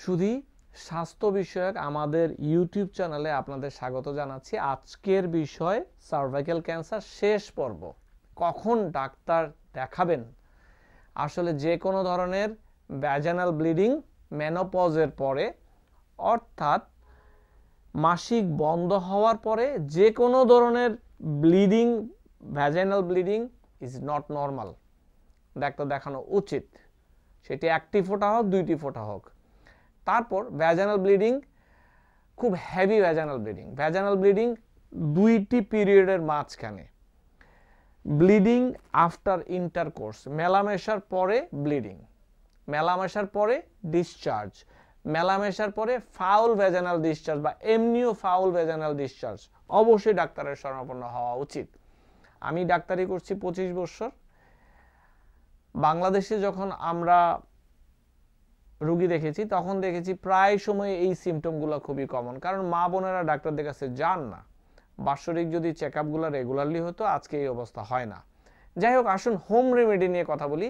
শুধু স্বাস্থ্য বিষয়ক আমাদের ইউটিউব চ্যানেলে আপনাদের স্বাগত জানাচ্ছি। আজকের বিষয় সার্ভাইকাল ক্যান্সার শেষ পর্ব। কখন ডাক্তার দেখাবেন? আসলে যে কোনো ধরনের ভ্যাজানাল ব্লিডিং মেনোপজের পরে, অর্থাৎ মাসিক বন্ধ হওয়ার পরে যে কোনো ধরনের bleeding, vaginal bleeding is not normal, doctor দেখানো উচিত। সেটি একটি ফোঁটা হোক, দুইটি ফোঁটা হোক। তারপর ভ্যাজানাল ব্লিডিং, খুব হেভি ভ্যাজানাল ব্লিডিং দুইটি পিরিয়ডের মাঝখানে, ব্লিডিং আফটার ইন্টারকোর্স, মেলামেশার পরে ব্লিডিং, মেলামেশার পরে ডিসচার্জ, মেলামেশার পরে ফাউল ভ্যাজানাল ডিসচার্জ বা এমনিও ফাউল ভ্যাজানাল ডিসচার্জ, অবশ্যই ডাক্তারের শরণাপন্ন হওয়া উচিত। আমি ডাক্তারি করছি 25 বছর। বাংলাদেশে যখন আমরা রোগী দেখেছি তখন দেখেছি প্রায় সময় এই সিমটমগুলো খুবই কমন, কারণ মা বোনেরা ডাক্তারদের কাছে যান না। বাৎসরিক যদি চেক আপগুলো রেগুলারলি হতো আজকে এই অবস্থা হয় না। যাই হোক, আসুন হোম রেমেডি নিয়ে কথা বলি।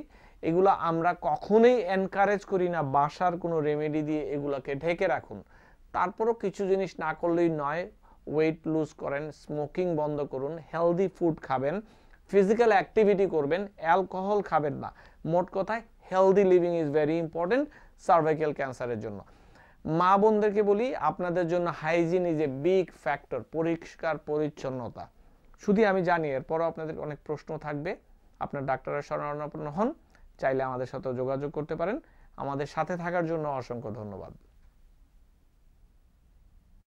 এগুলো আমরা কখনোই এনকারেজ করি না বাসার কোনো রেমেডি দিয়ে এগুলোকে ঢেকে রাখুন। তারপরও কিছু জিনিস না করলেই নয়। ওয়েট লুজ করেন, স্মোকিং বন্ধ করুন, হেলদি ফুড খাবেন, ফিজিক্যাল অ্যাক্টিভিটি করবেন, অ্যালকোহল খাবেন না। মোট কথায় healthy living is very important cervical ক্যান্সারের জন্য। মা বোনদেরকে বলি, আপনাদের জন্য hygiene is a big factor, পরিষ্কার পরিচ্ছন্নতা। শুধু আমি জানি এরপরও আপনাদের অনেক প্রশ্ন থাকবে। আপনার ডাক্তারের শরণাপন্ন হন, চাইলে আমাদের সাথে যোগাযোগ করতে পারেন। আমাদের সাথে থাকার জন্য অসংখ্য ধন্যবাদ।